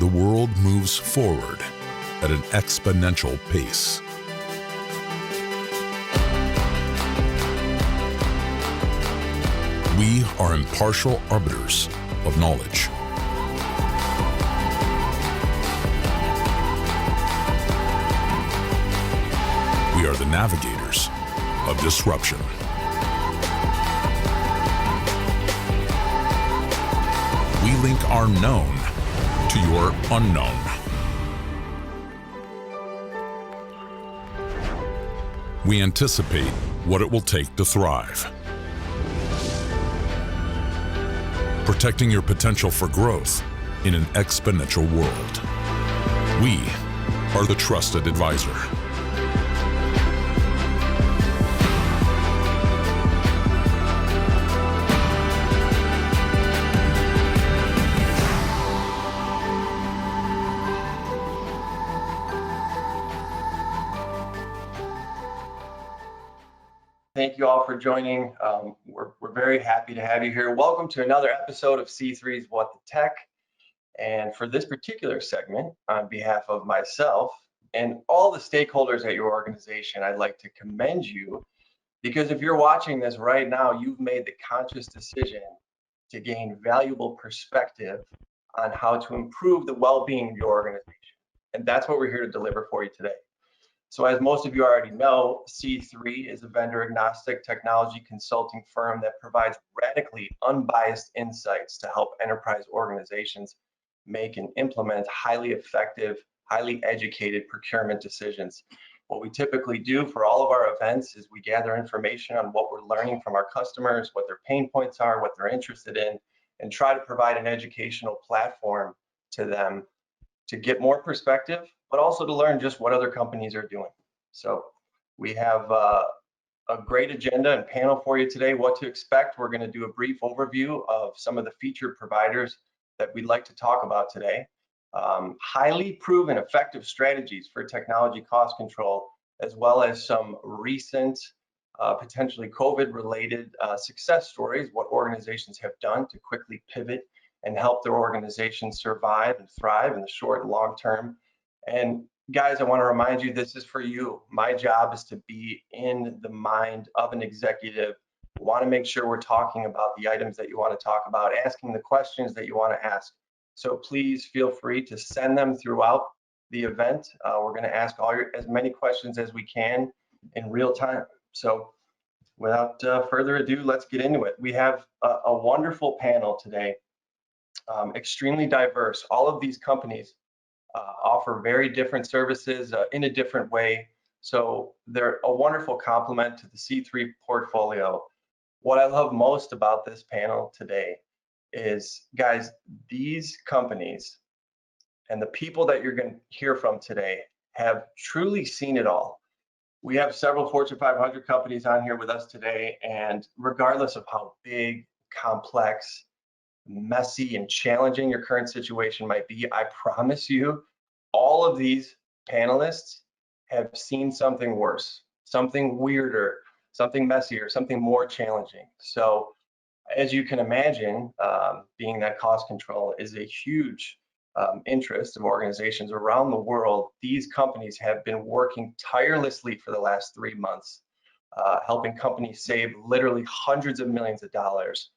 the world moves forward at an exponential pace. We are impartial arbiters of knowledge. We are the navigators of disruption. We link our known to your unknown. We anticipate what it will take to thrive. Protecting your potential for growth in an exponential world. We are the trusted advisor. Thank you all for joining. We're very happy to have you here. Welcome to another episode of C3's What the Tech. And for this particular segment, on behalf of myself and all the stakeholders at your organization, I'd like to commend you, because if you're watching this right now, you've made the conscious decision to gain valuable perspective on how to improve the well-being of your organization. And that's what we're here to deliver for you today. So as most of you already know, C3 is a vendor-agnostic technology consulting firm that provides radically unbiased insights to help enterprise organizations make and implement highly effective, highly educated procurement decisions. What we typically do for all of our events is we gather information on what we're learning from our customers, what their pain points are, what they're interested in, and try to provide an educational platform to them to get more perspective, but also to learn just what other companies are doing. So we have a great agenda and panel for you today. What to expect. We're going to do a brief overview of some of the featured providers that we'd like to talk about today. Highly proven effective strategies for technology cost control, as well as some recent potentially COVID-related success stories, what organizations have done to quickly pivot and help their organization survive and thrive in the short and long term. And guys, I want to remind you, this is for you. My job is to be in the mind of an executive. We want to make sure we're talking about the items that you want to talk about, asking the questions that you want to ask. So please feel free to send them throughout the event. We're going to ask as many questions as we can in real time. So without further ado, let's get into it. We have a wonderful panel today. Extremely diverse. All of these companies offer very different services in a different way. So they're a wonderful complement to the C3 portfolio. What I love most about this panel today is, guys, these companies and the people that you're going to hear from today have truly seen it all. We have several Fortune 500 companies on here with us today, and regardless of how big, complex, messy and challenging your current situation might be, I promise you, all of these panelists have seen something worse, something weirder, something messier, something more challenging. So as you can imagine, being that cost control is a huge interest of organizations around the world, these companies have been working tirelessly for the last 3 months, helping companies save literally hundreds of millions of dollars,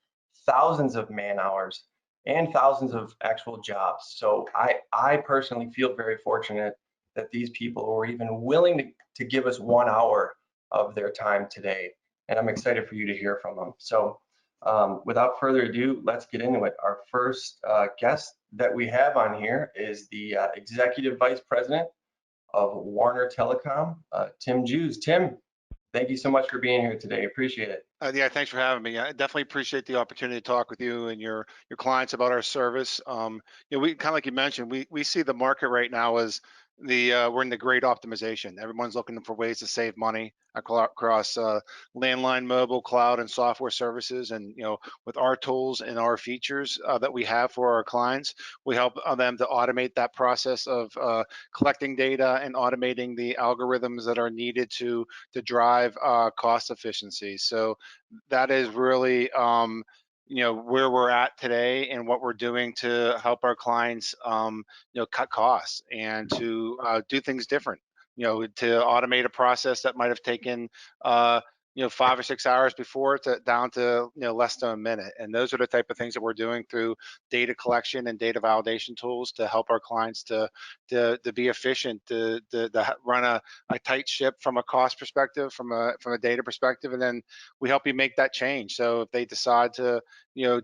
thousands of man hours, and thousands of actual jobs. So I personally feel very fortunate that these people were even willing to give us 1 hour of their time today. And I'm excited for you to hear from them. So without further ado, let's get into it. Our first guest that we have on here is the Executive Vice President of Warner Telecom, Tim Jews. Tim, thank you so much for being here today. Appreciate it. Yeah, thanks for having me. I definitely appreciate the opportunity to talk with you and your clients about our service. We kind of like you mentioned, we see the market right now as we're in the great optimization. Everyone's looking for ways to save money across landline, mobile, cloud, and software services. And with our tools and our features that we have for our clients, we help them to automate that process of collecting data and automating the algorithms that are needed to drive cost efficiency. So that is really where we're at today and what we're doing to help our clients, cut costs and to do things different. To automate a process that might have taken, 5 or 6 hours before to down to less than a minute. And those are the type of things that we're doing through data collection and data validation tools to help our clients to be efficient, to run a tight ship from a cost perspective, from a data perspective, and then we help you make that change. So if they decide to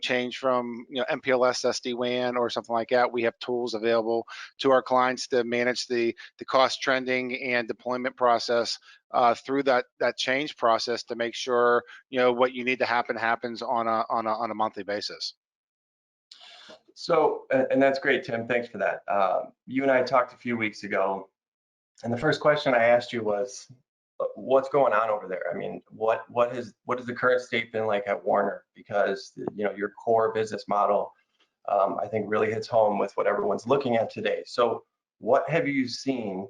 change from MPLS to SD-WAN or something like that, we have tools available to our clients to manage the cost trending and deployment process through that change process to make sure what you need to happen happens on a monthly basis. So, and that's great, Tim. Thanks for that. You and I talked a few weeks ago, and the first question I asked you was, what's going on over there? I mean, what has the current state been like at Warner? Because your core business model, I think, really hits home with what everyone's looking at today. So, what have you seen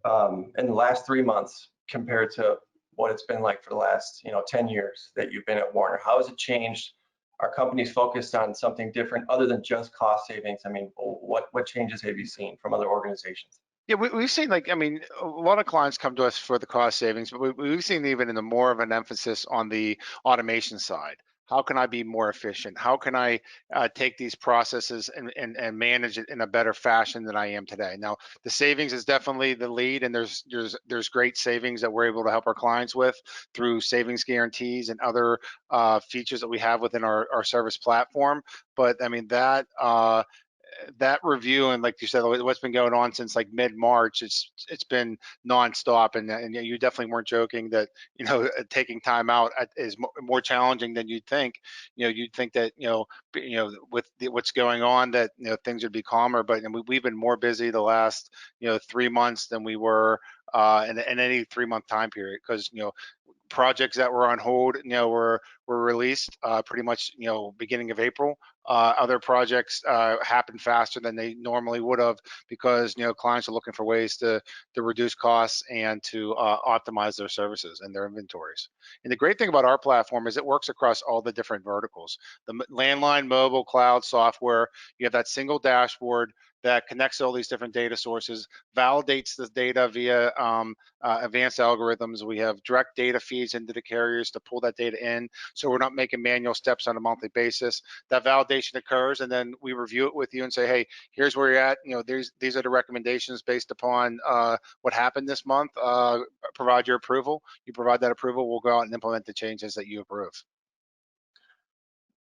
in the last 3 months compared to what it's been like for the last 10 years that you've been at Warner? How has it changed? Are companies focused on something different other than just cost savings? I mean, what changes have you seen from other organizations? Yeah, we've seen, like, I mean, a lot of clients come to us for the cost savings, but we've seen even in the more of an emphasis on the automation side. How can I be more efficient? How can I take these processes and manage it in a better fashion than I am today? Now, the savings is definitely the lead, and there's great savings that we're able to help our clients with through savings guarantees and other features that we have within our service platform. But I mean that review, and like you said, what's been going on since like mid-March, it's been nonstop, and you definitely weren't joking that taking time out is more challenging than you'd think. You'd think that with what's going on that things would be calmer, but we've been more busy the last 3 months than we were in any 3-month time period, because projects that were on hold, were released pretty much, beginning of April. Other projects happen faster than they normally would have because clients are looking for ways to reduce costs and to optimize their services and their inventories. And the great thing about our platform is it works across all the different verticals. The landline, mobile, cloud, software. You have that single dashboard that connects all these different data sources, validates the data via advanced algorithms. We have direct data feeds into the carriers to pull that data in, so we're not making manual steps on a monthly basis. That validation occurs, and then we review it with you and say, hey, here's where you're at. These are the recommendations based upon what happened this month. Provide your approval. You provide that approval, we'll go out and implement the changes that you approve.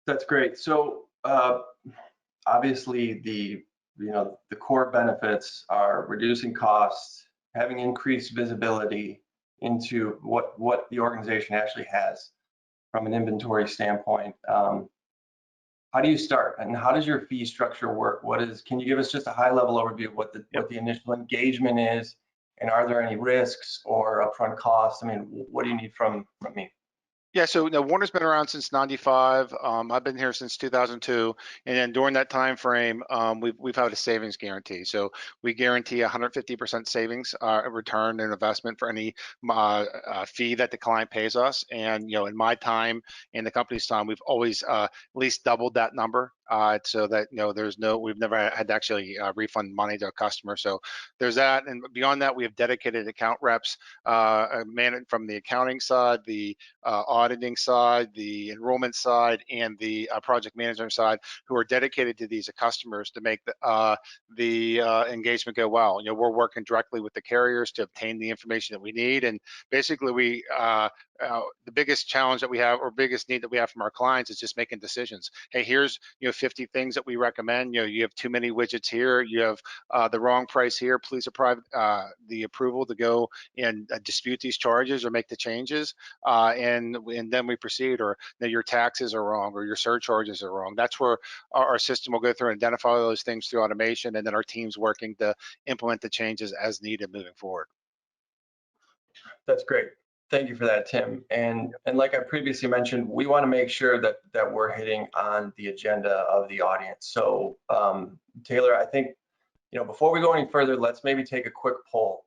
That's great. So obviously the core benefits are reducing costs, having increased visibility into what the organization actually has from an inventory standpoint. How do you start, and how does your fee structure work? Can you give us just a high level overview of what the initial engagement is, and are there any risks or upfront costs? I mean, what do you need from me? Yeah, so Warner's been around since '95. I've been here since 2002, and then during that time frame, we've had a savings guarantee. So we guarantee 150% savings return and investment for any fee that the client pays us. And in my time and the company's time, we've always at least doubled that number. So that we've never had to actually refund money to a customer. So there's that, and beyond that, we have dedicated account reps managed from the accounting side, the auditing side, the enrollment side, and the project management side, who are dedicated to these customers to make the engagement go well. We're working directly with the carriers to obtain the information that we need, and basically the biggest challenge that we have, or biggest need that we have from our clients, is just making decisions. Hey, here's 50 things that we recommend. You have too many widgets here. You have the wrong price here. Please approve the approval to go and dispute these charges or make the changes, and then we proceed. Or your taxes are wrong, or your surcharges are wrong. That's where our system will go through and identify those things through automation, and then our team's working to implement the changes as needed moving forward. That's great. Thank you for that, Tim. And like I previously mentioned, we want to make sure that we're hitting on the agenda of the audience. So Taylor, I think before we go any further, let's maybe take a quick poll.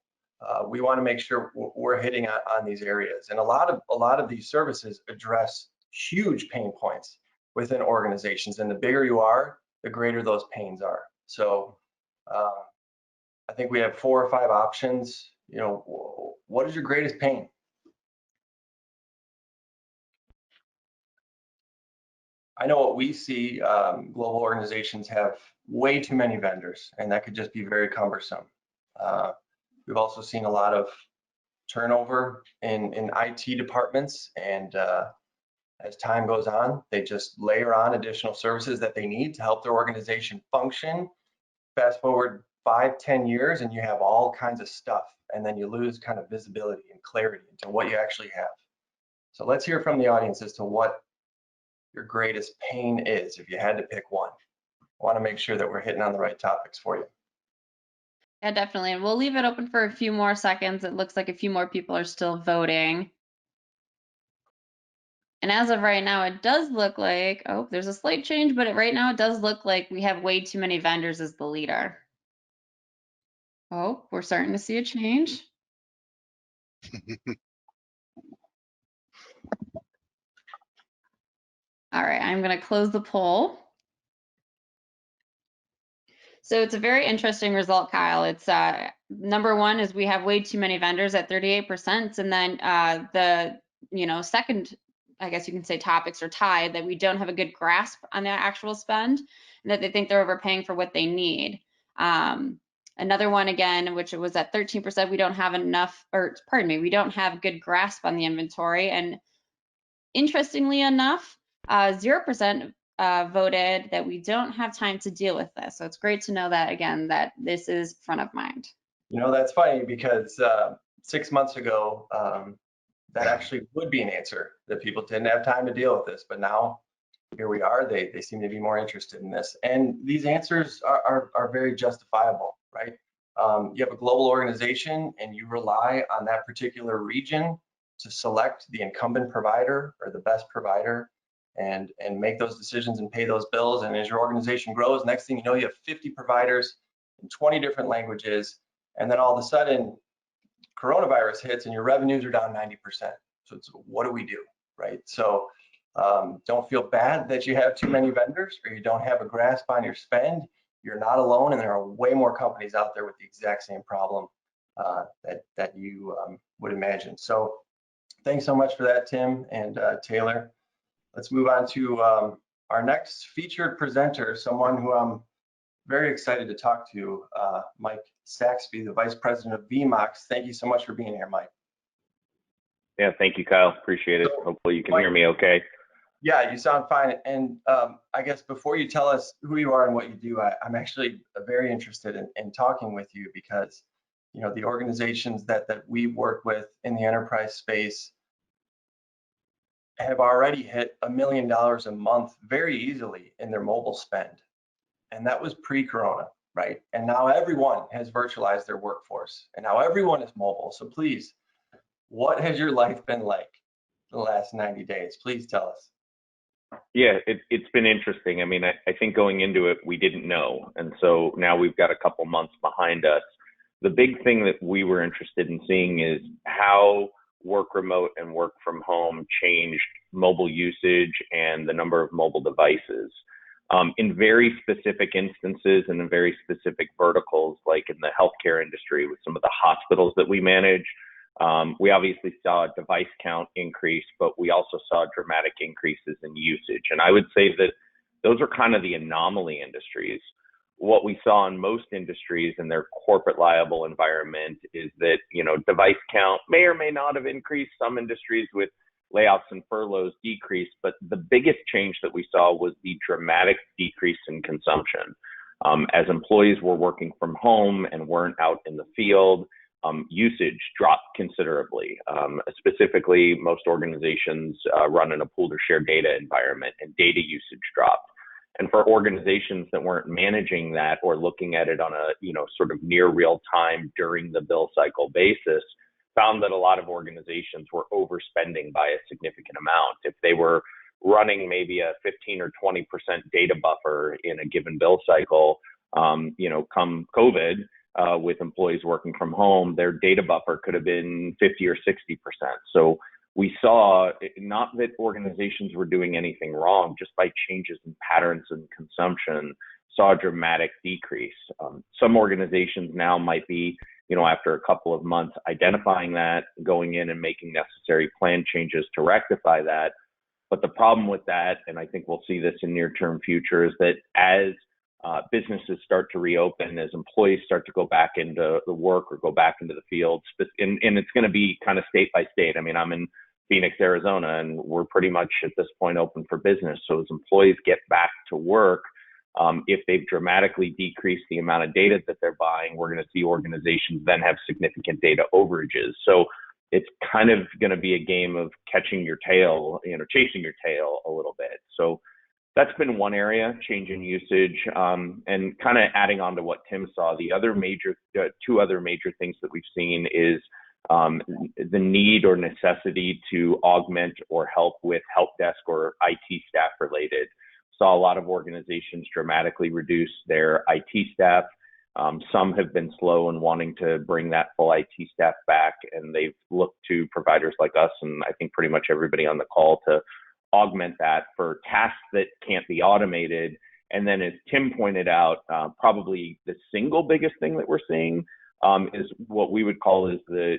We want to make sure we're hitting on these areas, and a lot of these services address huge pain points within organizations. And the bigger you are, the greater those pains are. So I think we have 4 or 5 options. You know, what is your greatest pain? I know what we see, global organizations have way too many vendors, and that could just be very cumbersome. We've also seen a lot of turnover in IT departments, and as time goes on, they just layer on additional services that they need to help their organization function. Fast forward 5-10 years and you have all kinds of stuff, and then you lose kind of visibility and clarity into what you actually have. So let's hear from the audience as to what your greatest pain is if you had to pick one. I want to make sure that we're hitting on the right topics for you. Yeah, definitely. And we'll leave it open for a few more seconds. It looks like a few more people are still voting. And as of right now, it does look like, oh, there's a slight change, but right now it does look like we have way too many vendors as the leader. Oh, we're starting to see a change. All right, I'm going to close the poll. So it's a very interesting result, Kyle. It's number one is we have way too many vendors at 38%, and then the second, I guess you can say, topics are tied, that we don't have a good grasp on the actual spend, and that they think they're overpaying for what they need. Another one again, which was at 13%, we don't have enough, or pardon me, we don't have good grasp on the inventory. And interestingly enough, 0% voted that we don't have time to deal with this. So it's great to know that, again, that this is front of mind. You know, that's funny because 6 months ago, that actually would be an answer, that people didn't have time to deal with this. But now here we are, they seem to be more interested in this. And these answers are very justifiable, right? You have a global organization and you rely on that particular region to select the incumbent provider or the best provider and make those decisions and pay those bills. And as your organization grows, next thing you know, you have 50 providers in 20 different languages. And then all of a sudden, coronavirus hits and your revenues are down 90%. So it's, what do we do, right? So don't feel bad that you have too many vendors or you don't have a grasp on your spend. You're not alone, and there are way more companies out there with the exact same problem that you would imagine. So thanks so much for that, Tim and Taylor. Let's move on to our next featured presenter, someone who I'm very excited to talk to, Mike Saxby, the Vice President of VMOX. Thank you so much for being here, Mike. Yeah, thank you, Kyle. Appreciate it. Hopefully you can hear me okay. Yeah, you sound fine. And I guess before you tell us who you are and what you do, I'm actually very interested in talking with you because, you know, the organizations that we work with in the enterprise space have already hit $1 million a month very easily in their mobile spend. And that was pre-corona, right? And now everyone has virtualized their workforce and now everyone is mobile. So please, what has your life been like the last 90 days? Please tell us. Yeah, it's been interesting. I mean, I think going into it, we didn't know. And so now we've got a couple months behind us. The big thing that we were interested in seeing is how work remote and work from home changed mobile usage and the number of mobile devices. In very specific instances and in very specific verticals, like in the healthcare industry with some of the hospitals that we manage, we obviously saw a device count increase, but we also saw dramatic increases in usage. And I would say that those are kind of the anomaly industries. What we saw in most industries in their corporate liable environment is that, you know, device count may or may not have increased. Some industries with layoffs and furloughs decreased, but the biggest change that we saw was the dramatic decrease in consumption. As employees were working from home and weren't out in the field, usage dropped considerably. Specifically, most organizations run in a pooled or shared data environment, and data usage dropped. And for organizations that weren't managing that or looking at it on a, you know, sort of near real time during the bill cycle basis, found that a lot of organizations were overspending by a significant amount. If they were running maybe a 15 or 20% data buffer in a given bill cycle, you know, come COVID, with employees working from home, their data buffer could have been 50 or 60%. So we saw not that organizations were doing anything wrong, just by changes in patterns and consumption, saw a dramatic decrease. Some organizations now might be, after a couple of months, identifying that, going in and making necessary plan changes to rectify that. But the problem with that, and I think we'll see this in near-term future, is that as businesses start to reopen, as employees start to go back into the work or go back into the field, and it's going to be kind of state by state. I mean, I'm in Phoenix, Arizona, and we're pretty much at this point open for business. So as employees get back to work, if they've dramatically decreased the amount of data that they're buying, we're going to see organizations then have significant data overages. So it's kind of going to be a game of catching your tail, chasing your tail a little bit. So that's been one area, change in usage, and kind of adding on to what Tim saw. The other two other major things that we've seen is the need or necessity to augment or help with help desk or IT staff related. Saw a lot of organizations dramatically reduce their IT staff. Some have been slow in wanting to bring that full IT staff back, and they've looked to providers like us, and I think pretty much everybody on the call, to augment that for tasks that can't be automated. And then, as Tim pointed out, probably the single biggest thing that we're seeing is what we would call is the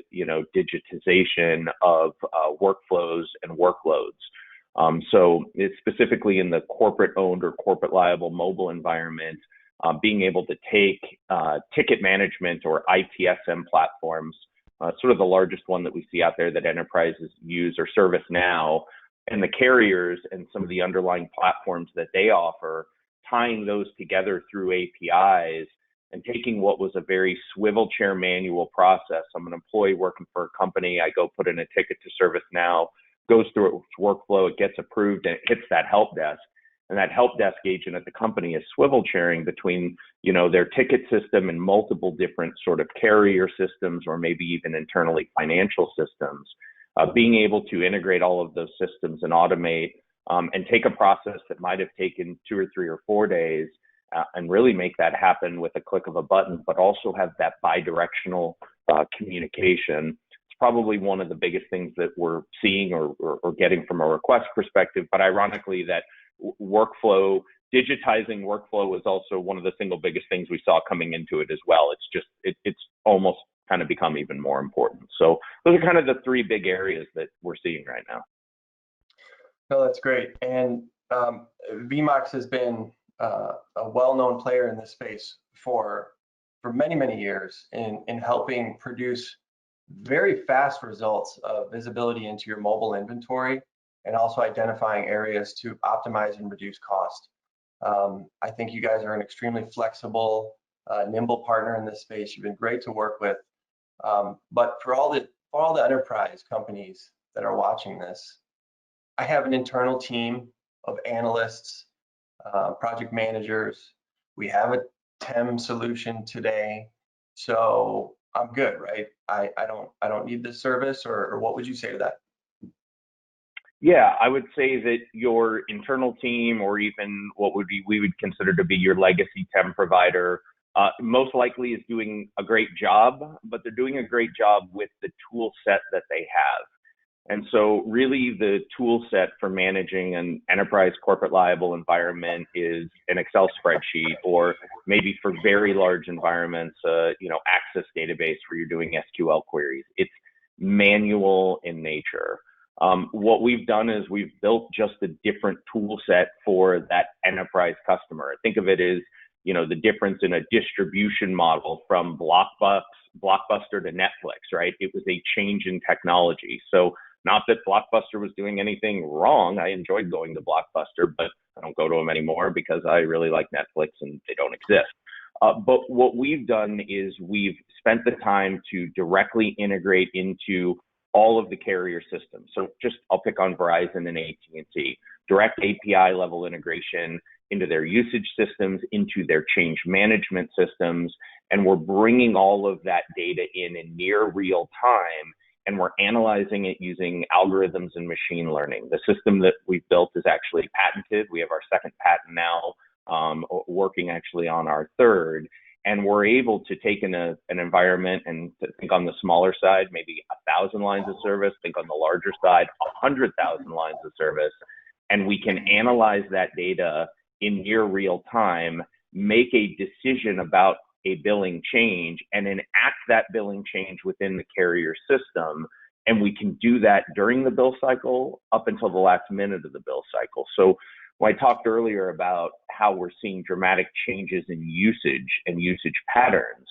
digitization of workflows and workloads. So it's specifically in the corporate owned or corporate liable mobile environment, being able to take ticket management or ITSM platforms, sort of the largest one that we see out there that enterprises use, or ServiceNow, and the carriers and some of the underlying platforms that they offer, tying those together through APIs and taking what was a very swivel chair manual process. I'm an employee working for a company. I go put in a ticket to ServiceNow, goes through its workflow, it gets approved, and it hits that help desk. And that help desk agent at the company is swivel chairing between, their ticket system and multiple different sort of carrier systems, or maybe even internally financial systems. Being able to integrate all of those systems and automate and take a process that might have taken 2 or 3 or 4 days and really make that happen with a click of a button, but also have that bi-directional communication. It's probably one of the biggest things that we're seeing or getting from a request perspective. But ironically, that workflow, digitizing workflow, was also one of the single biggest things we saw coming into it as well. It's almost kind of become even more important. So those are kind of the 3 big areas that we're seeing right now. No, that's great. And VMOX has been a well-known player in this space for many, many years in helping produce very fast results of visibility into your mobile inventory, and also identifying areas to optimize and reduce cost. I think you guys are an extremely flexible, nimble partner in this space. You've been great to work with. But for all the enterprise companies that are watching this, I have an internal team of analysts, project managers. We have a TEM solution today, so I'm good, right? I don't need this service, or what would you say to that? Yeah, I would say that your internal team, or even what we would consider to be your legacy TEM provider, most likely is doing a great job, but they're doing a great job with the tool set that they have. And so really the tool set for managing an enterprise corporate liable environment is an Excel spreadsheet, or maybe for very large environments, Access database where you're doing SQL queries. It's manual in nature. What we've done is we've built just a different tool set for that enterprise customer. Think of it as, the difference in a distribution model from Blockbuster to Netflix, right? It was a change in technology. So not that Blockbuster was doing anything wrong. I enjoyed going to Blockbuster, but I don't go to them anymore because I really like Netflix and they don't exist. But what we've done is we've spent the time to directly integrate into all of the carrier systems. So I'll pick on Verizon and AT&T, direct API level integration into their usage systems, into their change management systems. And we're bringing all of that data in near real time, and we're analyzing it using algorithms and machine learning. The system that we've built is actually patented. We have our second patent now, working actually on our third. And we're able to take in an environment and to think on the smaller side, maybe 1,000 lines of service, think on the larger side, 100,000 lines of service. And we can analyze that data in near real time, make a decision about a billing change, and enact that billing change within the carrier system. And we can do that during the bill cycle up until the last minute of the bill cycle. So when I talked earlier about how we're seeing dramatic changes in usage and usage patterns,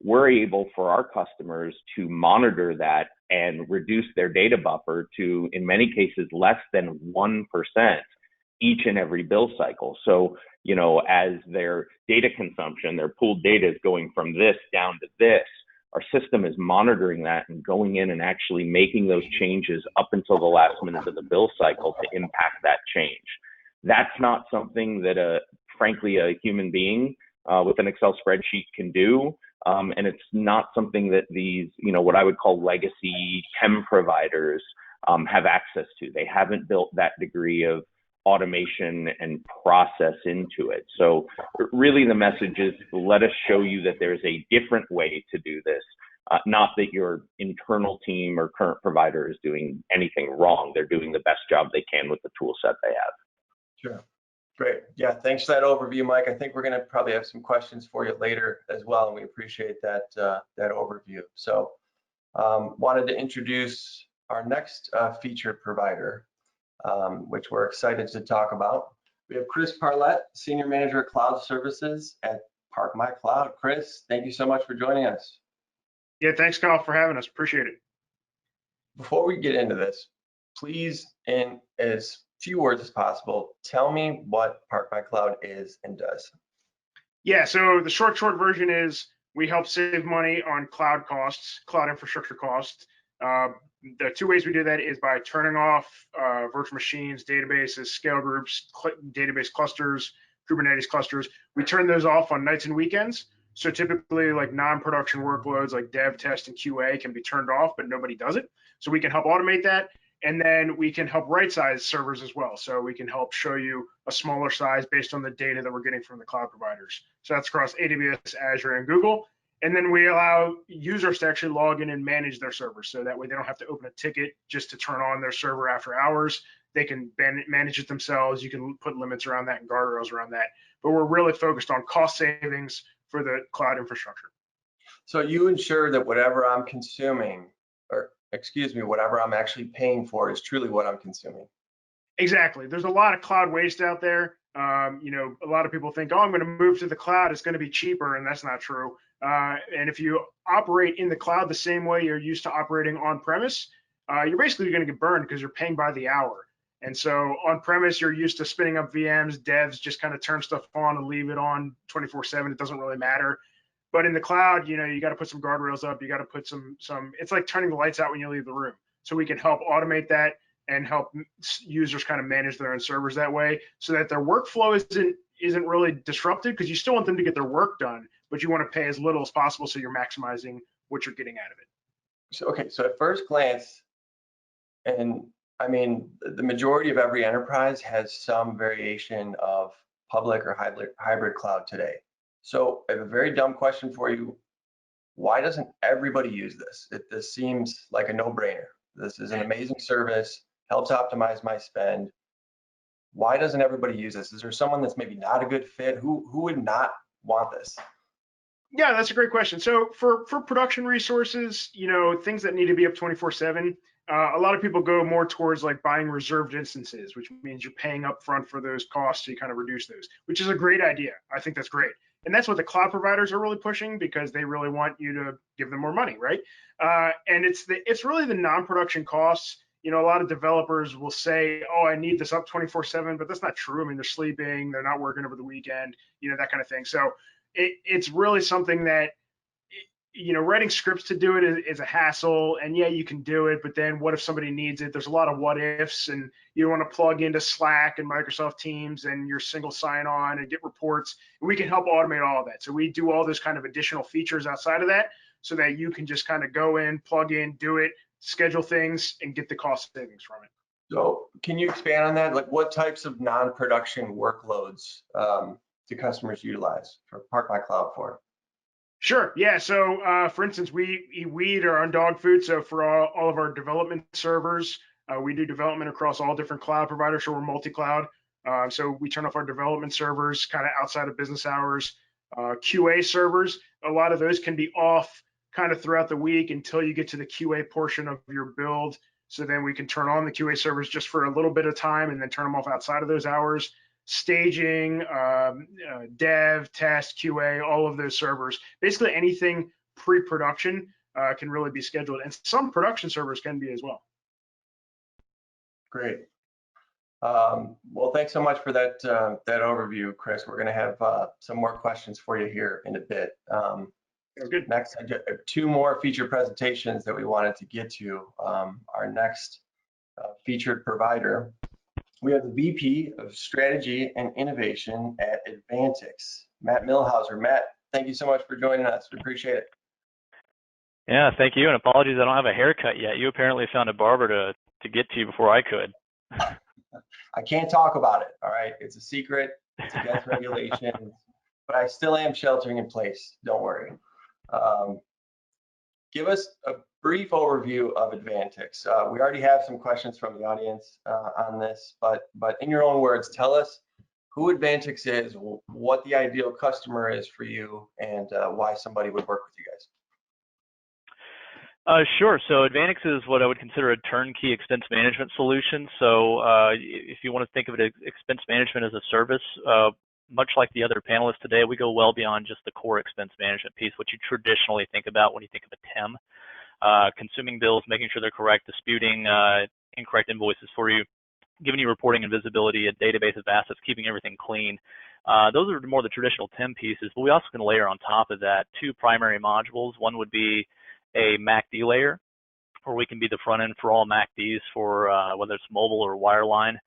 we're able for our customers to monitor that and reduce their data buffer to, in many cases, less than 1% each and every bill cycle. So, you know, as their data consumption, their pooled data is going from this down to this, our system is monitoring that and going in and actually making those changes up until the last minute of the bill cycle to impact that change. That's not something that, frankly, a human being with an Excel spreadsheet can do. And it's not something that these, you know, what I would call legacy TEM providers have access to. They haven't built that degree of automation and process into it. So really the message is, let us show you that there's a different way to do this, not that your internal team or current provider is doing anything wrong. They're doing the best job they can with the tool set they have. Sure. Great. Yeah, thanks for that overview, Mike. I think we're going to probably have some questions for you later as well, and we appreciate that that overview. So wanted to introduce our next featured provider, which we're excited to talk about. We have Chris Parlett, Senior Manager of Cloud Services at Park My Cloud. Chris, thank you so much for joining us. Yeah, thanks, Kyle, for having us. Appreciate it. Before we get into this, please, in as few words as possible, tell me what Park My Cloud is and does. Yeah, so the short version is we help save money on cloud costs, cloud infrastructure costs. The two ways we do that is by turning off virtual machines, databases, scale groups, database clusters, Kubernetes clusters. We turn those off on nights and weekends. So typically like non-production workloads like dev, test, and QA can be turned off, but nobody does it. So we can help automate that. And then we can help right-size servers as well. So we can help show you a smaller size based on the data that we're getting from the cloud providers. So that's across AWS, Azure, and Google. And then we allow users to actually log in and manage their servers. So that way they don't have to open a ticket just to turn on their server after hours. They can manage it themselves. You can put limits around that and guardrails around that. But we're really focused on cost savings for the cloud infrastructure. So you ensure that whatever I'm consuming, or excuse me, whatever I'm actually paying for is truly what I'm consuming. Exactly. There's a lot of cloud waste out there. You know, a lot of people think, oh, I'm going to move to the cloud, it's going to be cheaper, and that's not true. And if you operate in the cloud the same way you're used to operating on premise, you're basically going to get burned because you're paying by the hour. And so on premise, you're used to spinning up VMs, devs just kind of turn stuff on and leave it on 24/7. It doesn't really matter. But in the cloud, you know, you got to put some guardrails up. You got to put some. It's like turning the lights out when you leave the room. So we can help automate that and help users kind of manage their own servers that way, so that their workflow isn't really disrupted, because you still want them to get their work done, but you want to pay as little as possible so you're maximizing what you're getting out of it. So okay, so at first glance, and I mean, the majority of every enterprise has some variation of public or hybrid cloud today. So I have a very dumb question for you. Why doesn't everybody use this? This seems like a no-brainer. This is an amazing service, helps optimize my spend. Why doesn't everybody use this? Is there someone that's maybe not a good fit? Who would not want this? Yeah, that's a great question. So for production resources, you know, things that need to be up 24/7, a lot of people go more towards like buying reserved instances, which means you're paying up front for those costs, so you kind of reduce those, which is a great idea. I think that's great. And that's what the cloud providers are really pushing, because they really want you to give them more money, right? And it's really the non-production costs. You know, a lot of developers will say, oh, I need this up 24/7, but that's not true. I mean, they're sleeping, they're not working over the weekend, you know, that kind of thing. So it's really something that, you know, writing scripts to do it is a hassle. And yeah, you can do it, but then what if somebody needs it? There's a lot of what ifs, and you want to plug into Slack and Microsoft Teams and your single sign on and get reports. And we can help automate all of that. So we do all those kind of additional features outside of that, so that you can just kind of go in, plug in, do it, schedule things, and get the cost savings from it. So can you expand on that? Like, what types of non-production workloads do customers utilize for Park My Cloud for? Sure. Yeah. So, for instance, we eat wheat or on dog food. So for all of our development servers, we do development across all different cloud providers. So we're multi-cloud. So we turn off our development servers kind of outside of business hours. QA servers, a lot of those can be off kind of throughout the week until you get to the QA portion of your build. So then we can turn on the QA servers just for a little bit of time and then turn them off outside of those hours. Staging, dev, test, QA, all of those servers. Basically anything pre-production can really be scheduled, and some production servers can be as well. Great. Well, thanks so much for that overview, Chris. We're going to have some more questions for you here in a bit. Sounds good. Next, two more feature presentations that we wanted to get to. Our next featured provider, we have the VP of Strategy and Innovation at Advantix, Matt Millhauser. Matt, thank you so much for joining us. We appreciate it. Yeah, thank you, and apologies I don't have a haircut yet. You apparently found a barber to get to you before I could. I can't talk about it, all right? It's a secret, it's against regulations, but I still am sheltering in place, don't worry. Give us a brief overview of Advantix. We already have some questions from the audience on this, but in your own words, tell us who Advantix is, what the ideal customer is for you, and why somebody would work with you guys. Sure. So Advantix is what I would consider a turnkey expense management solution. So if you want to think of it as expense management as a service, much like the other panelists today, we go well beyond just the core expense management piece, what you traditionally think about when you think of a TEM. Consuming bills, making sure they're correct, disputing incorrect invoices for you, giving you reporting and visibility, a database of assets, keeping everything clean. Those are more the traditional TEM pieces, but we also can layer on top of that two primary modules. One would be a MACD layer, where we can be the front end for all MACDs for whether it's mobile or wireline.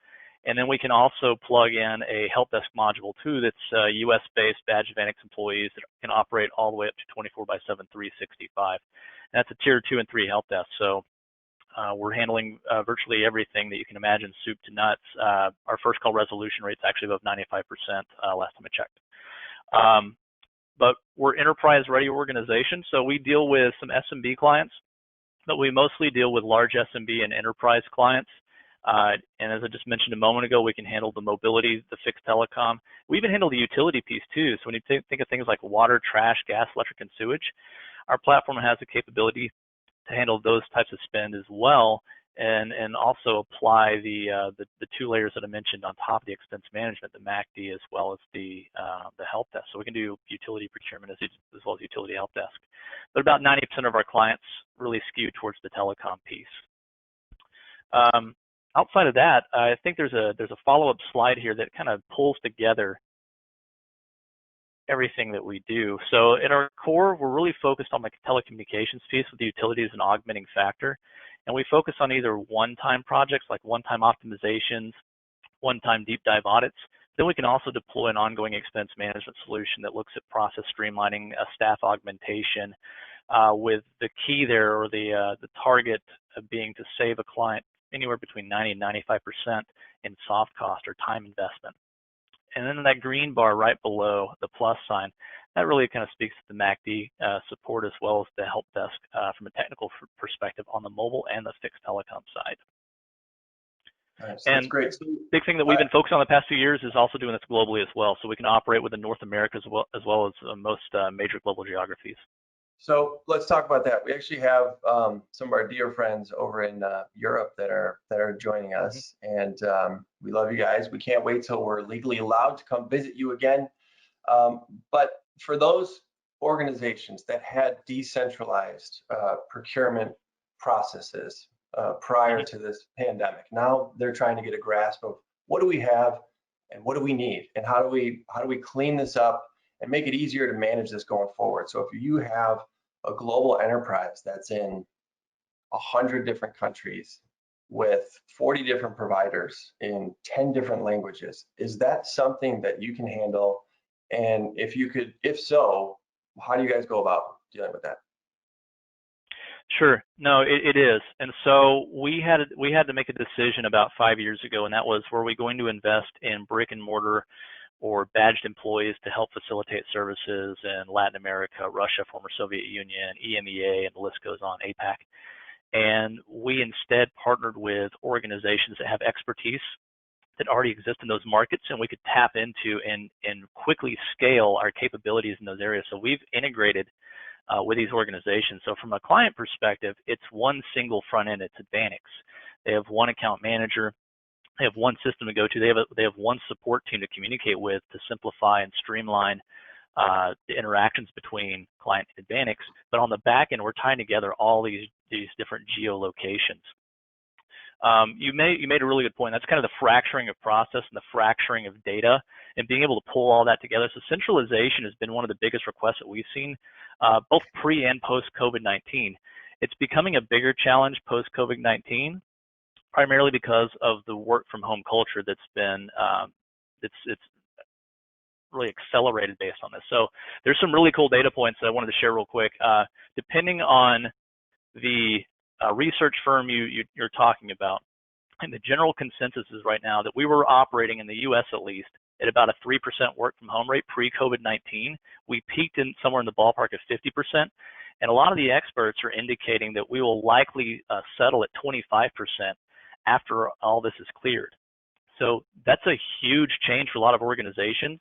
And then we can also plug in a help desk module too that's US-based badge Advantix employees that can operate all the way up to 24/7, 365. And that's a tier 2 and 3 help desk. So we're handling virtually everything that you can imagine, soup to nuts. Our first call resolution rate's actually above 95% last time I checked. But we're enterprise-ready organization, so we deal with some SMB clients, but we mostly deal with large SMB and enterprise clients. And as I just mentioned a moment ago, we can handle the mobility, the fixed telecom. We even handle the utility piece too. So when you think of things like water, trash, gas, electric, and sewage, our platform has the capability to handle those types of spend as well, and also apply the two layers that I mentioned on top of the expense management, the MACD as well as the help desk. So we can do utility procurement as well as utility help desk. But about 90% of our clients really skew towards the telecom piece. Outside of that, I think there's a follow-up slide here that kind of pulls together everything that we do. So at our core, we're really focused on the telecommunications piece with the utility as an augmenting factor. And we focus on either one-time projects like one-time optimizations, one-time deep dive audits. Then we can also deploy an ongoing expense management solution that looks at process streamlining, staff augmentation, with the key there, or the target being to save a client anywhere between 90 and 95% in soft cost or time investment. And then that green bar right below the plus sign, that really kind of speaks to the MACD support as well as the help desk from a technical perspective on the mobile and the fixed telecom side. Nice. And that's great. big thing that we've been focused on the past few years is also doing this globally as well. So we can operate within North America as well as most major global geographies. So let's talk about that. We actually have some of our dear friends over in Europe that are joining us, and we love you guys. We can't wait till we're legally allowed to come visit you again. But for those organizations that had decentralized procurement processes prior to this pandemic, now they're trying to get a grasp of what do we have and what do we need, and how do we clean this up and make it easier to manage this going forward. So if you have a global enterprise that's in 100 different countries with 40 different providers in 10 different languages, is that something that you can handle? And if so, how do you guys go about dealing with that? Sure. No, it is. And so we had to make a decision about 5 years ago, and that was, were we going to invest in brick and mortar or badged employees to help facilitate services in Latin America, Russia, former Soviet Union, EMEA, and the list goes on, APAC. And we instead partnered with organizations that have expertise that already exist in those markets, and we could tap into and quickly scale our capabilities in those areas. So we've integrated with these organizations. So from a client perspective, it's one single front end. It's Advanix. They have one account manager. They have one system to go to. They have one support team to communicate with to simplify and streamline the interactions between client and Advanix. But on the back end, we're tying together all these different geolocations. You made a really good point. That's kind of the fracturing of process and the fracturing of data and being able to pull all that together. So centralization has been one of the biggest requests that we've seen, both pre and post COVID-19. It's becoming a bigger challenge post COVID-19, primarily because of the work from home culture that's been, it's really accelerated based on this. So there's some really cool data points that I wanted to share real quick. Depending on the research firm you're talking about, and the general consensus is right now that we were operating in the US at least at about a 3% work from home rate pre-COVID-19. We peaked in somewhere in the ballpark of 50%. And a lot of the experts are indicating that we will likely settle at 25% after all this is cleared. So that's a huge change for a lot of organizations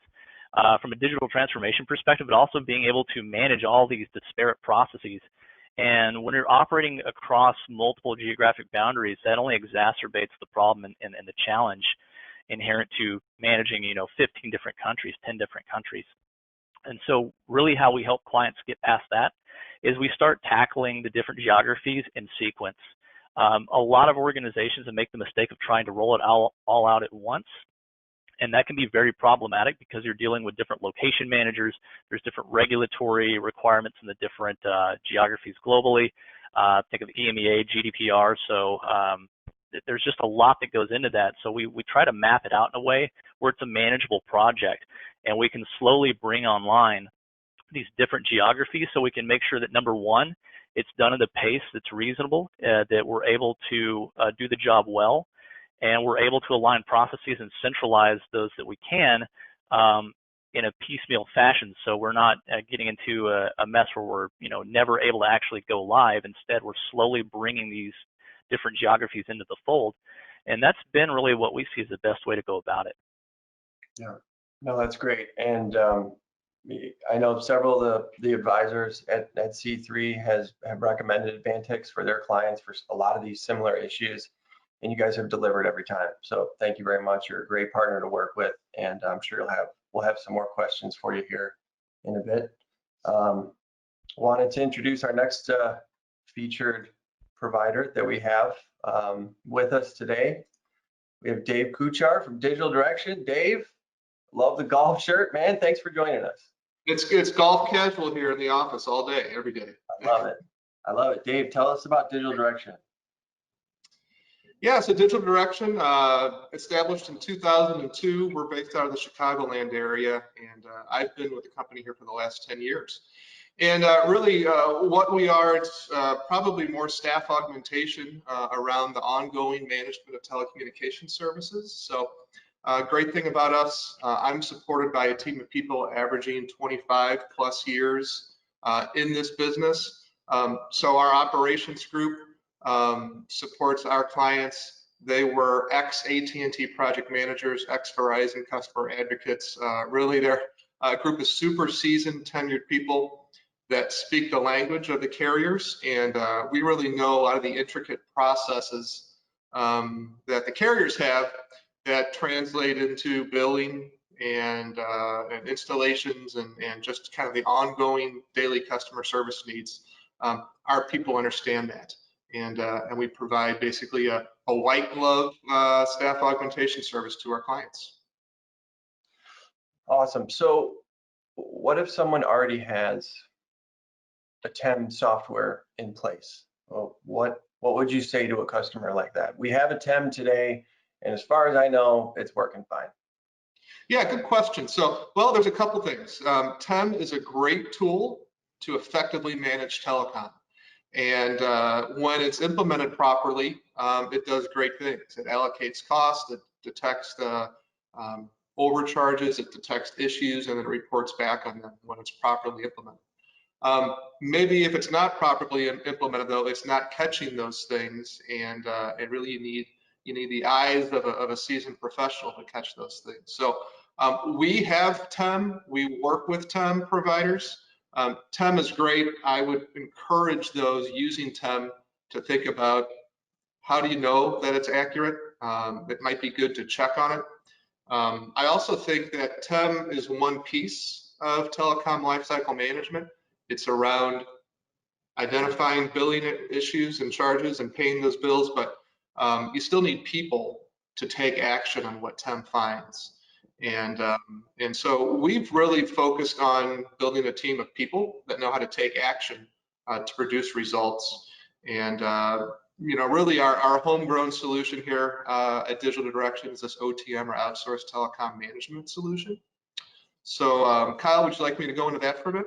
from a digital transformation perspective, but also being able to manage all these disparate processes. And when you're operating across multiple geographic boundaries, that only exacerbates the problem and the challenge inherent to managing, 15 different countries, 10 different countries. And so really how we help clients get past that is we start tackling the different geographies in sequence. A lot of organizations make the mistake of trying to roll it all out at once. And that can be very problematic because you're dealing with different location managers. There's different regulatory requirements in the different geographies globally. Think of EMEA, GDPR. So there's just a lot that goes into that. So we try to map it out in a way where it's a manageable project and we can slowly bring online these different geographies so we can make sure that, number one, it's done at a pace that's reasonable, that we're able to do the job well, and we're able to align processes and centralize those that we can in a piecemeal fashion. So we're not getting into a mess where we're never able to actually go live. Instead, we're slowly bringing these different geographies into the fold. And that's been really what we see as the best way to go about it. Yeah, no, that's great. And I know several of the advisors at C3 have recommended Advanix for their clients for a lot of these similar issues. And you guys have delivered every time. So thank you very much. You're a great partner to work with, and I'm sure we'll have some more questions for you here in a bit. Wanted to introduce our next featured provider that we have with us today. We have Dave Kuchar from Digital Direction. Dave, love the golf shirt, man. Thanks for joining us. It's golf casual here in the office all day, every day. I love it. I love it. Dave, tell us about Digital Direction. Yeah, so Digital Direction, established in 2002. We're based out of the Chicagoland area, and I've been with the company here for the last 10 years. And really, what we are, it's probably more staff augmentation around the ongoing management of telecommunication services. So great thing about us, I'm supported by a team of people averaging 25 plus years in this business. So our operations group supports our clients. They were ex-AT&T project managers, ex-Verizon customer advocates. Really, their group of super seasoned, tenured people that speak the language of the carriers, and we really know a lot of the intricate processes that the carriers have that translate into billing and installations and just kind of the ongoing daily customer service needs. Our people understand that. And we provide basically a white glove staff augmentation service to our clients. Awesome. So what if someone already has a TEM software in place? Well, what would you say to a customer like that? We have a TEM today, and as far as I know, it's working fine. Yeah, good question. So, well, there's a couple things. TEM is a great tool to effectively manage telecom. And when it's implemented properly, it does great things. It allocates cost, it detects the overcharges, it detects issues, and then it reports back on them when it's properly implemented. Maybe if it's not properly implemented, though, it's not catching those things, and really you need the eyes of a seasoned professional to catch those things. So we have TEM. We work with TEM providers. TEM is great. I would encourage those using TEM to think about, how do you know that it's accurate? It might be good to check on it. I also think that TEM is one piece of telecom lifecycle management. It's around identifying billing issues and charges and paying those bills, but you still need people to take action on what TEM finds. And so we've really focused on building a team of people that know how to take action to produce results. And really our homegrown solution here at Digital Direction is this OTM, or outsourced telecom management solution. So Kyle, would you like me to go into that for a bit?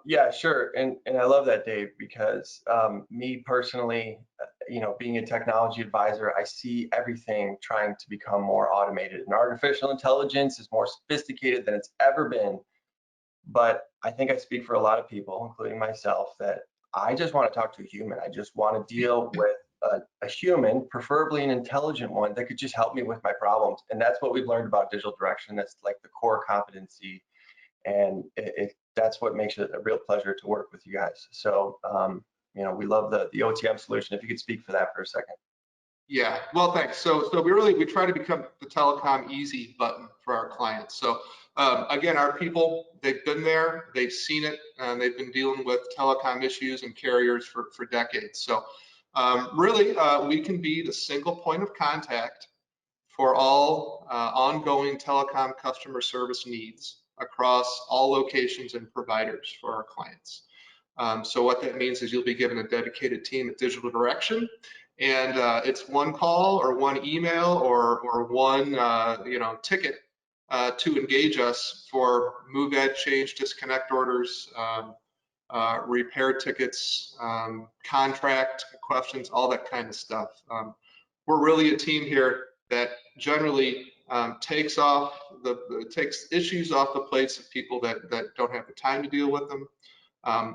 Yeah, sure. And I love that, Dave, because me personally, being a technology advisor, I see everything trying to become more automated, and artificial intelligence is more sophisticated than it's ever been. But I think I speak for a lot of people, including myself, that I just want to talk to a human. I just want to deal with a human, preferably an intelligent one that could just help me with my problems. And that's what we've learned about Digital Direction. That's like the core competency. And that's what makes it a real pleasure to work with you guys. So, we love the OTM solution. If you could speak for that for a second. Yeah, well, thanks. So we try to become the telecom easy button for our clients. So again, our people, they've been there, they've seen it, and they've been dealing with telecom issues and carriers for decades. So really, we can be the single point of contact for all ongoing telecom customer service needs across all locations and providers for our clients. So what that means is you'll be given a dedicated team at Digital Direction, and it's one call or one email or one ticket to engage us for move, add, change, disconnect orders, repair tickets, contract questions, all that kind of stuff. We're really a team here that generally takes issues off the plates of people that don't have the time to deal with them,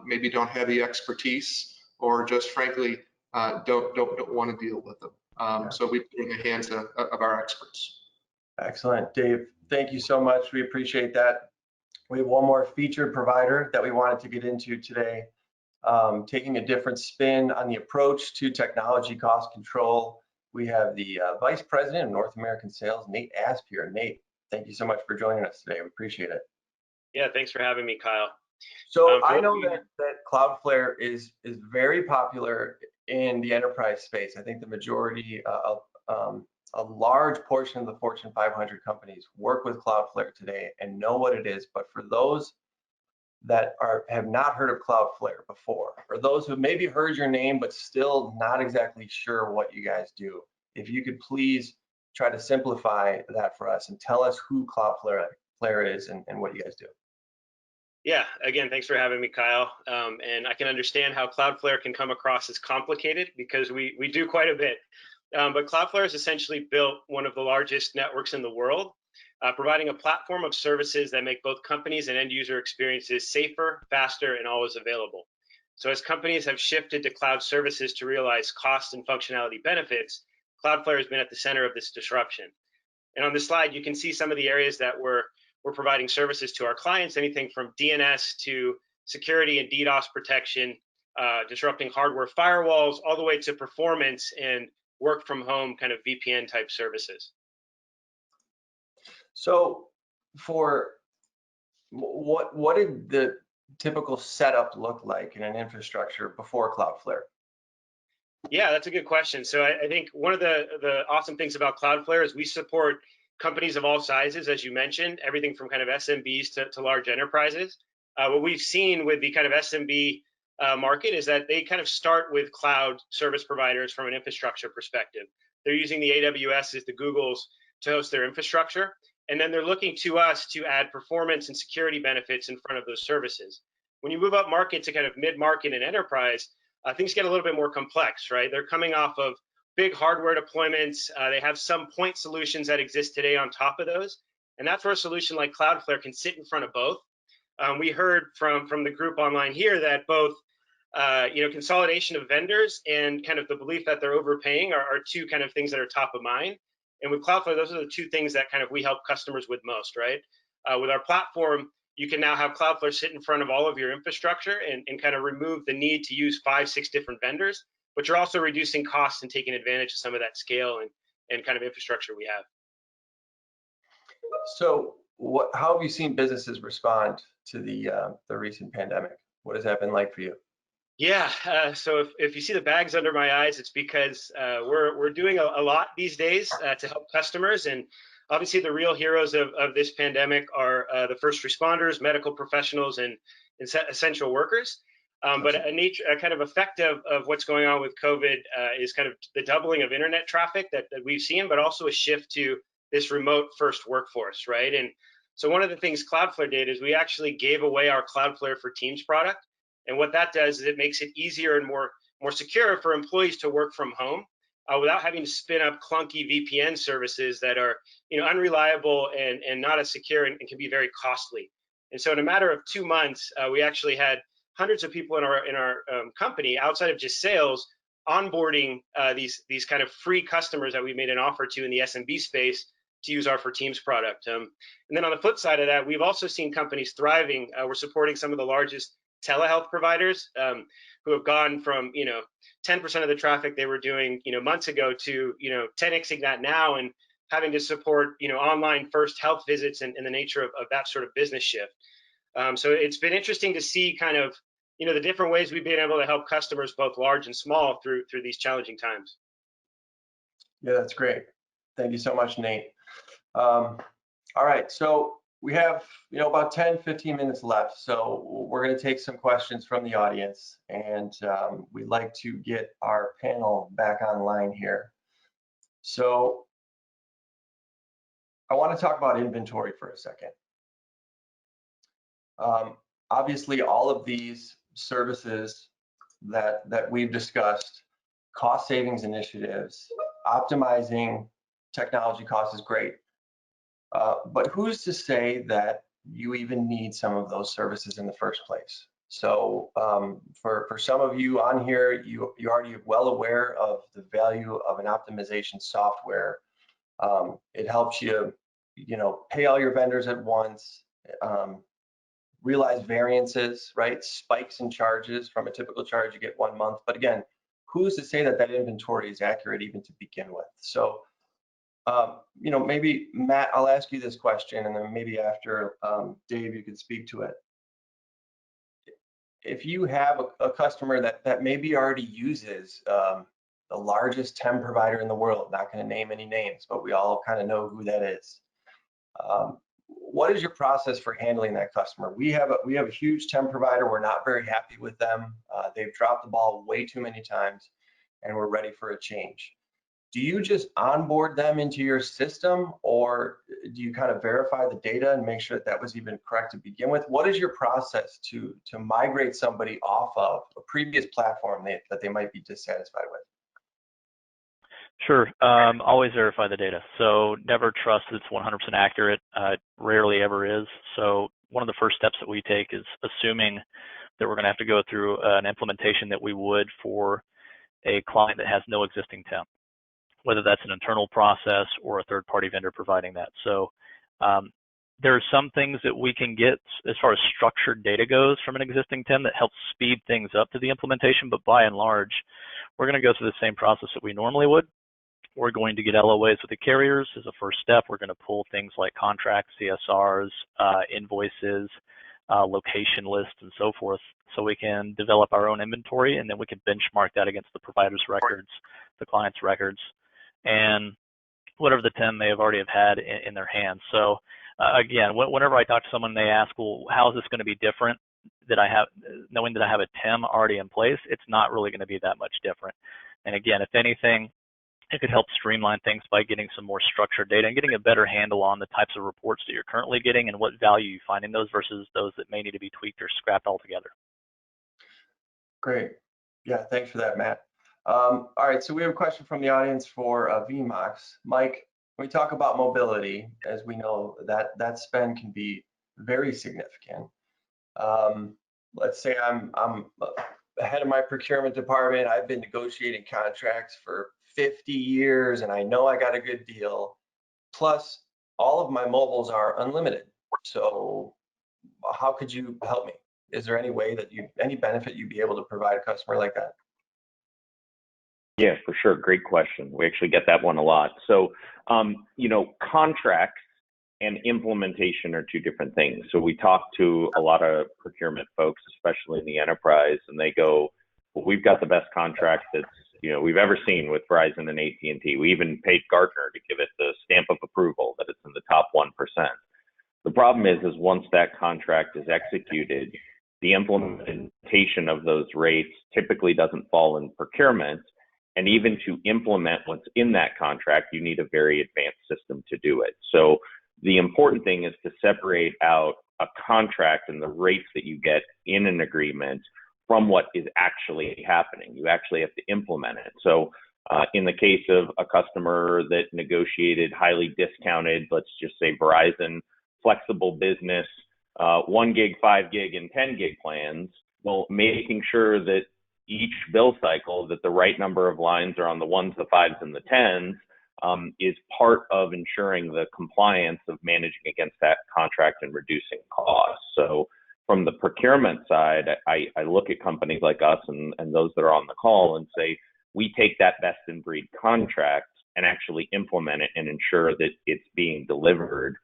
maybe don't have the expertise, or just frankly don't want to deal with them. So we put it in the hands of our experts. Excellent, Dave. Thank you so much. We appreciate that. We have one more featured provider that we wanted to get into today, taking a different spin on the approach to technology cost control. We have the Vice President of North American Sales, Nate Asp here. Nate, thank you so much for joining us today. We appreciate it. Yeah, thanks for having me, Kyle. So I know that Cloudflare is very popular in the enterprise space. I think the majority of a large portion of the Fortune 500 companies work with Cloudflare today and know what it is. But for those that have not heard of Cloudflare before, or those who maybe heard your name but still not exactly sure what you guys do, if you could please try to simplify that for us and tell us who Cloudflare is and what you guys do. Yeah, again, thanks for having me, Kyle. And I can understand how Cloudflare can come across as complicated because we do quite a bit. But Cloudflare has essentially built one of the largest networks in the world, providing a platform of services that make both companies and end user experiences safer, faster, and always available. So as companies have shifted to cloud services to realize cost and functionality benefits, Cloudflare has been at the center of this disruption. And on this slide, you can see some of the areas that we're providing services to our clients, anything from DNS to security and DDoS protection, disrupting hardware firewalls, all the way to performance and work from home kind of VPN type services. So for what did the typical setup look like in an infrastructure before Cloudflare? Yeah, that's a good question. So I think one of the awesome things about Cloudflare is we support companies of all sizes, as you mentioned, everything from kind of SMBs to large enterprises. What we've seen with the kind of SMB market is that they kind of start with cloud service providers from an infrastructure perspective. They're using the AWSs, the Googles to host their infrastructure. And then they're looking to us to add performance and security benefits in front of those services. When you move up market to kind of mid-market and enterprise, things get a little bit more complex, right? They're coming off of big hardware deployments. They have some point solutions that exist today on top of those. And that's where a solution like Cloudflare can sit in front of both. We heard from the group online here that both consolidation of vendors and kind of the belief that they're overpaying are two kind of things that are top of mind. And with Cloudflare, those are the two things that kind of we help customers with most, right? With our platform, you can now have Cloudflare sit in front of all of your infrastructure and kind of remove the need to use 5, 6 different vendors, but you're also reducing costs and taking advantage of some of that scale and kind of infrastructure we have. So how have you seen businesses respond to the recent pandemic? What has that been like for you? Yeah, so if you see the bags under my eyes, it's because we're doing a lot these days to help customers. And obviously the real heroes of this pandemic are the first responders, medical professionals, and essential workers. But a kind of effect of what's going on with COVID is kind of the doubling of internet traffic that we've seen, but also a shift to this remote first workforce, right? And so one of the things Cloudflare did is we actually gave away our Cloudflare for Teams product. And what that does is it makes it easier and more secure for employees to work from home without having to spin up clunky VPN services that are unreliable and not as secure and can be very costly. And so in a matter of 2 months, we actually had hundreds of people in our company outside of just sales onboarding these kind of free customers that we made an offer to in the SMB space to use our for Teams product. And then on the flip side of that, we've also seen companies thriving. We're supporting some of the largest telehealth providers who have gone from 10% of the traffic they were doing months ago to 10xing that now and having to support online first health visits and the nature of that sort of business shift. So it's been interesting to see kind of the different ways we've been able to help customers both large and small through these challenging times. Yeah, that's great. Thank you so much, Nate. All right, so we have about 10-15 minutes left, so we're going to take some questions from the audience, and we'd like to get our panel back online here. So I want to talk about inventory for a second. Obviously, all of these services that we've discussed, cost savings initiatives, optimizing technology costs is great. But who's to say that you even need some of those services in the first place? So for some of you on here, you already well aware of the value of an optimization software. It helps you, pay all your vendors at once, realize variances, right? Spikes in charges. From a typical charge, you get 1 month. But again, who's to say that inventory is accurate even to begin with? So maybe Matt, I'll ask you this question, and then maybe after Dave, you could speak to it. If you have a customer that maybe already uses the largest TEM provider in the world, not going to name any names, but we all kind of know who that is. What is your process for handling that customer? We have a huge TEM provider. We're not very happy with them. They've dropped the ball way too many times, and we're ready for a change. Do you just onboard them into your system, or do you kind of verify the data and make sure that was even correct to begin with? What is your process to migrate somebody off of a previous platform that they might be dissatisfied with? Sure. Always verify the data. So never trust it's 100% accurate. It rarely ever is. So one of the first steps that we take is assuming that we're going to have to go through an implementation that we would for a client that has no existing TEM, whether that's an internal process or a third-party vendor providing that. So there are some things that we can get as far as structured data goes from an existing TEM that helps speed things up to the implementation, but by and large, we're going to go through the same process that we normally would. We're going to get LOAs with the carriers as a first step. We're going to pull things like contracts, CSRs, invoices, location lists, and so forth, so we can develop our own inventory, and then we can benchmark that against the provider's records, the client's records, and whatever the TEM may have already had in their hands. So again, whenever I talk to someone, they ask, well, how is this going to be different knowing that I have a TEM already in place? It's not really going to be that much different. And again, if anything, it could help streamline things by getting some more structured data and getting a better handle on the types of reports that you're currently getting and what value you find in those versus those that may need to be tweaked or scrapped altogether. Great. Yeah, thanks for that, Matt. All right, so we have a question from the audience for VMOX. Mike, when we talk about mobility, as we know, that spend can be very significant. Let's say I'm head of my procurement department. I've been negotiating contracts for 50 years, and I know I got a good deal. Plus, all of my mobiles are unlimited. So how could you help me? Is there any way that any benefit you'd be able to provide a customer like that? Yeah, for sure. Great question. We actually get that one a lot. So, contracts and implementation are two different things. So we talk to a lot of procurement folks, especially in the enterprise, and they go, well, we've got the best contract that's, we've ever seen with Verizon and AT&T. We even paid Gartner to give it the stamp of approval that it's in the top 1%. The problem is once that contract is executed, the implementation of those rates typically doesn't fall in procurement. And even to implement what's in that contract, you need a very advanced system to do it. So the important thing is to separate out a contract and the rates that you get in an agreement from what is actually happening. You actually have to implement it. So in the case of a customer that negotiated highly discounted, let's just say Verizon, flexible business, 1 gig, 5 gig, and 10 gig plans, well, making sure that each bill cycle that the right number of lines are on the 1s, the 5s, and the 10s is part of ensuring the compliance of managing against that contract and reducing costs. So from the procurement side, I look at companies like us and those that are on the call and say, we take that best in breed contract and actually implement it and ensure that it's being delivered.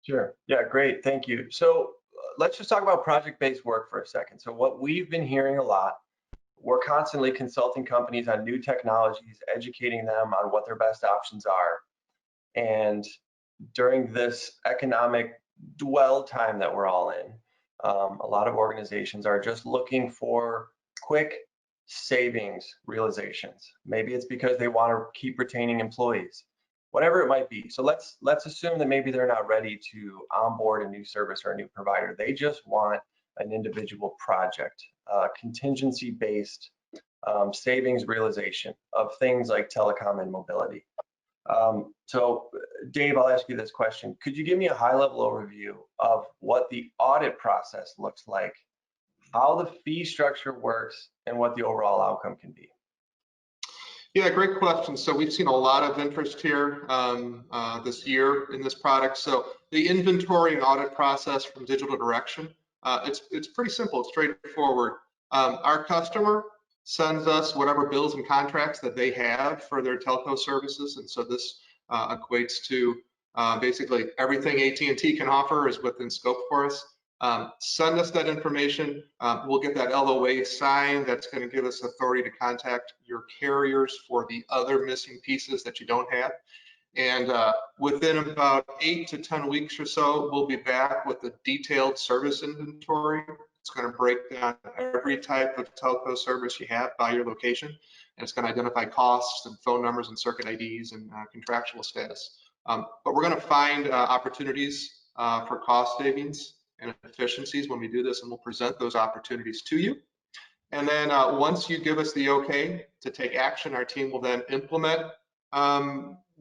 Sure. Yeah, great. Thank you. So let's just talk about project-based work for a second. So what we've been hearing a lot, we're constantly consulting companies on new technologies, educating them on what their best options are. And during this economic dwell time that we're all in, a lot of organizations are just looking for quick savings realizations. Maybe it's because they want to keep retaining employees, whatever it might be. So let's assume that maybe they're not ready to onboard a new service or a new provider. They just want an individual project, contingency-based savings realization of things like telecom and mobility. So Dave, I'll ask you this question. Could you give me a high-level overview of what the audit process looks like, how the fee structure works, and what the overall outcome can be? Yeah, great question. So we've seen a lot of interest here this year in this product. So the inventory and audit process from Digital Direction, it's pretty simple, it's straightforward. Our customer sends us whatever bills and contracts that they have for their telco services, and so this equates to basically everything AT&T can offer is within scope for us. Send us that information. We'll get that LOA signed. That's going to give us authority to contact your carriers for the other missing pieces that you don't have. And within about 8 to 10 weeks or so, we'll be back with a detailed service inventory. It's going to break down every type of telco service you have by your location. And it's going to identify costs and phone numbers and circuit IDs and contractual status. But we're going to find opportunities for cost savings and efficiencies when we do this, and we'll present those opportunities to you. And then once you give us the okay to take action, our team will then implement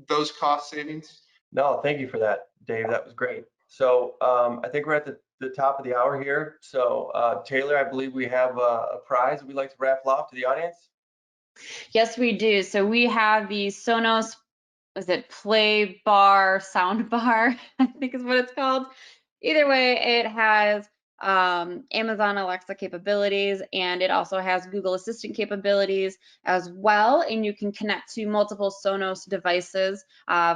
those cost savings. No, thank you for that, Dave. That was great. So I think we're at the top of the hour here. So Taylor, I believe we have a prize we'd like to raffle off to the audience. Yes, we do. So we have the Sonos, is it Play Bar Sound Bar? I think is what it's called. Either way, it has Amazon Alexa capabilities, and it also has Google Assistant capabilities as well. And you can connect to multiple Sonos devices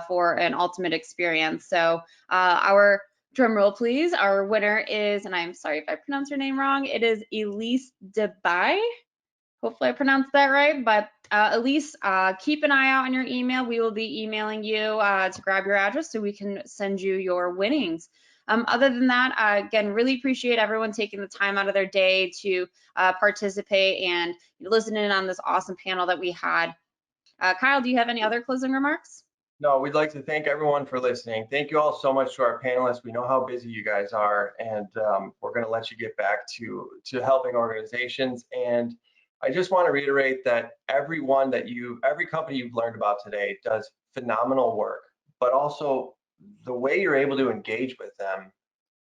for an ultimate experience. So our drum roll, please. Our winner is, and I'm sorry if I pronounced her name wrong, it is Elise Debye. Hopefully I pronounced that right, but Elise, keep an eye out on your email. We will be emailing you to grab your address so we can send you your winnings. Other than that, again, really appreciate everyone taking the time out of their day to participate and listen in on this awesome panel that we had. Kyle, do you have any other closing remarks? No, we'd like to thank everyone for listening. Thank you all so much to our panelists. We know how busy you guys are, and we're going to let you get back to helping organizations. And I just want to reiterate that every company you've learned about today does phenomenal work, but also the way you're able to engage with them,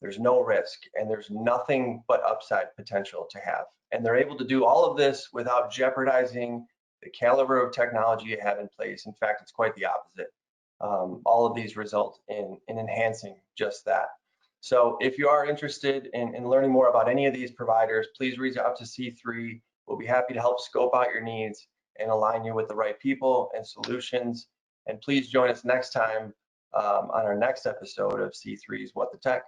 there's no risk and there's nothing but upside potential to have. And they're able to do all of this without jeopardizing the caliber of technology you have in place. In fact, it's quite the opposite. All of these result in enhancing just that. So if you are interested in learning more about any of these providers, please reach out to C3. We'll be happy to help scope out your needs and align you with the right people and solutions. And please join us next time on our next episode of C3's What the Tech.